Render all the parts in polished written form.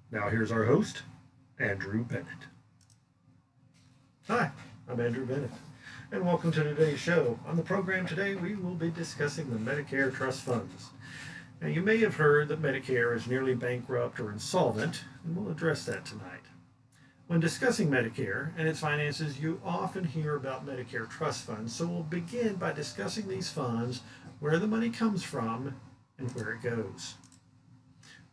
Now, here's our host, Andrew Bennett. Hi, I'm Andrew Bennett, and welcome to today's show. On the program today, we will be discussing the Medicare Trust Funds. Now, you may have heard that Medicare is nearly bankrupt or insolvent, and we'll address that tonight. When discussing Medicare and its finances, you often hear about Medicare Trust Funds, so we'll begin by discussing these funds, where the money comes from, and where it goes.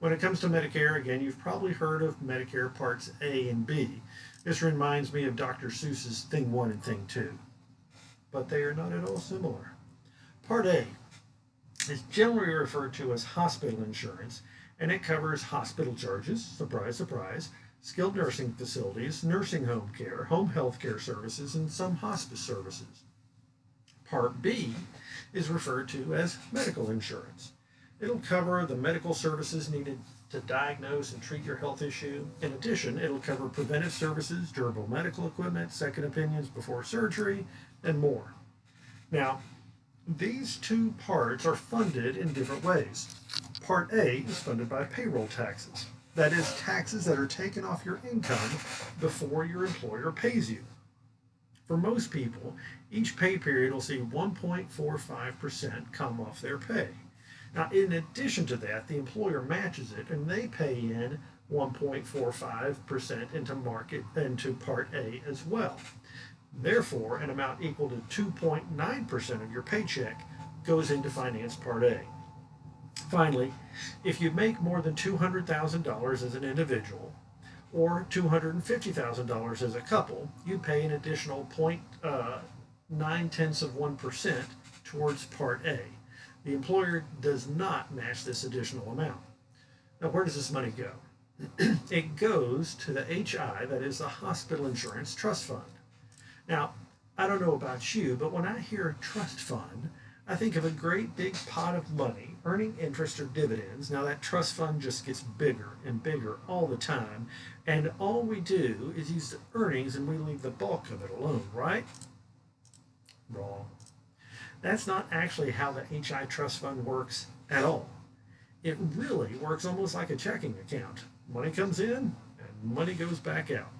When it comes to Medicare, again, you've probably heard of Medicare Parts A and B. This reminds me of Dr. Seuss's Thing 1 and Thing 2. But they are not at all similar. Part A is generally referred to as hospital insurance, and it covers hospital charges, surprise, surprise, skilled nursing facilities, nursing home care, home health care services, and some hospice services. Part B is referred to as medical insurance. It'll cover the medical services needed to diagnose and treat your health issue. In addition, it'll cover preventive services, durable medical equipment, second opinions before surgery, and more. Now, these two parts are funded in different ways. Part A is funded by payroll taxes. That is, taxes that are taken off your income before your employer pays you. For most people, each pay period will see 1.45% come off their pay. Now, in addition to that, the employer matches it and they pay in 1.45% into Part A as well. Therefore, an amount equal to 2.9% of your paycheck goes into finance Part A. Finally, if you make more than $200,000 as an individual or $250,000 as a couple, you pay an additional 0.9% towards Part A. The employer does not match this additional amount. Now, where does this money go? It goes to the HI, that is the Hospital Insurance Trust Fund. Now, I don't know about you, but when I hear trust fund, I think of a great big pot of money earning interest or dividends. Now, that trust fund just gets bigger and bigger all the time, and all we do is use the earnings and we leave the bulk of it alone, right? Wrong. That's not actually how the HI Trust Fund works at all. It really works almost like a checking account. Money comes in and money goes back out.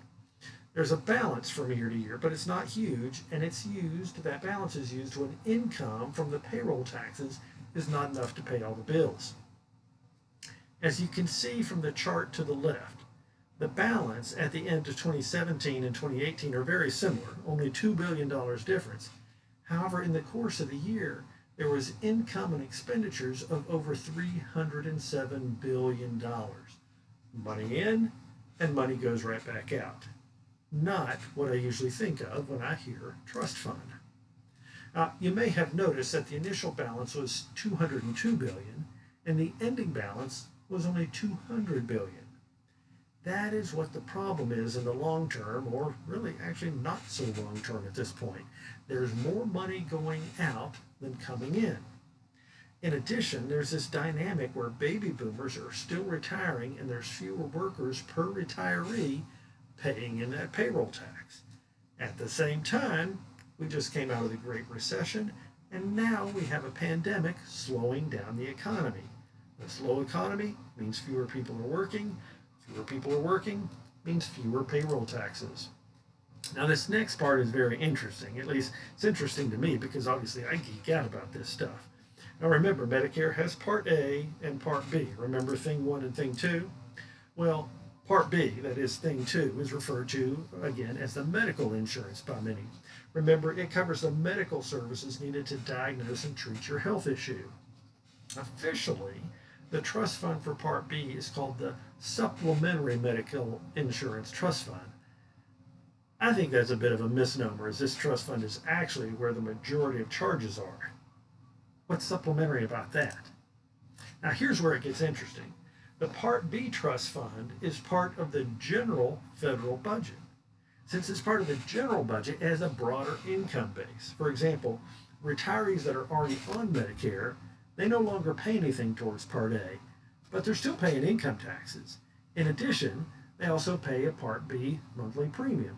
There's a balance from year to year, but it's not huge, and that balance is used when income from the payroll taxes is not enough to pay all the bills. As you can see from the chart to the left, the balance at the end of 2017 and 2018 are very similar, only $2 billion difference. However, in the course of the year, there was income and expenditures of over $307 billion. Money in and money goes right back out. Not what I usually think of when I hear trust fund. Now, you may have noticed that the initial balance was $202 billion and the ending balance was only $200 billion. That is what the problem is in the long term, or really actually not so long term at this point. There's more money going out than coming in. In addition, there's this dynamic where baby boomers are still retiring and there's fewer workers per retiree paying in that payroll tax. At the same time, we just came out of the Great Recession, and now we have a pandemic slowing down the economy. A slow economy means fewer people are working. Fewer people are working means fewer payroll taxes. Now, this next part is very interesting. At least it's interesting to me because obviously I geek out about this stuff. Now, remember, Medicare has Part A and Part B. Remember Thing 1 and Thing 2? Well, Part B, that is Thing 2, is referred to, again, as the medical insurance by many. Remember, it covers the medical services needed to diagnose and treat your health issue. Officially, the trust fund for Part B is called the Supplementary Medical Insurance Trust Fund. I think that's a bit of a misnomer, as this trust fund is actually where the majority of charges are. What's supplementary about that? Now, here's where it gets interesting. The Part B trust fund is part of the general federal budget. Since it's part of the general budget, it has a broader income base. For example, retirees that are already on Medicare, they no longer pay anything towards Part A, but they're still paying income taxes. In addition, they also pay a Part B monthly premium.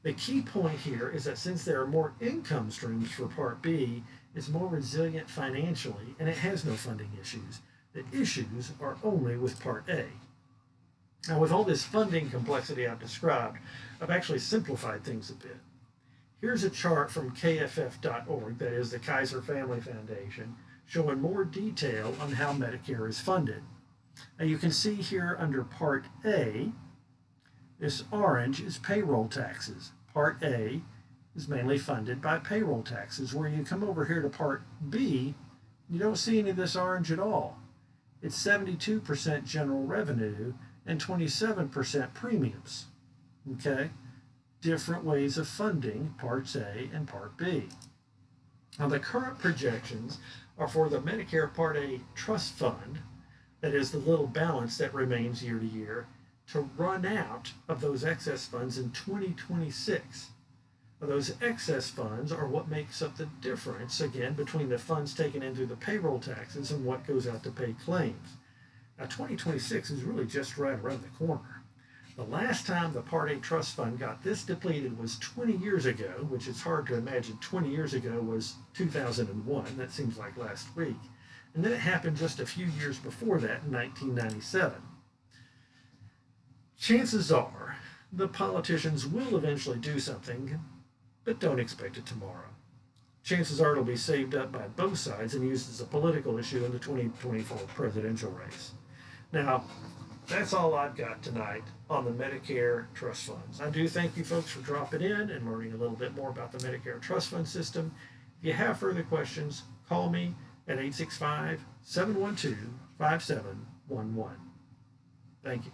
The key point here is that since there are more income streams for Part B, it's more resilient financially and it has no funding issues. The issues are only with Part A. Now, with all this funding complexity I've described, I've actually simplified things a bit. Here's a chart from KFF.org, that is the Kaiser Family Foundation, showing more detail on how Medicare is funded. Now you can see here under Part A, this orange is payroll taxes. Part A is mainly funded by payroll taxes. Where you come over here to Part B, you don't see any of this orange at all. It's 72% general revenue and 27% premiums. Okay? Different ways of funding Parts A and Part B. Now the current projections are for the Medicare Part A Trust Fund, that is the little balance that remains year to year, to run out of those excess funds in 2026. Now, those excess funds are what makes up the difference, again, between the funds taken in through the payroll taxes and what goes out to pay claims. Now 2026 is really just right around the corner. The last time the Part A Trust Fund got this depleted was 20 years ago, which is hard to imagine 20 years ago was 2001. That seems like last week. And then it happened just a few years before that in 1997. Chances are the politicians will eventually do something, but don't expect it tomorrow. Chances are it'll be saved up by both sides and used as a political issue in the 2024 presidential race. Now, that's all I've got tonight on the Medicare Trust Funds. I do thank you folks for dropping in and learning a little bit more about the Medicare Trust Fund system. If you have further questions, call me at 865-712-5711. Thank you.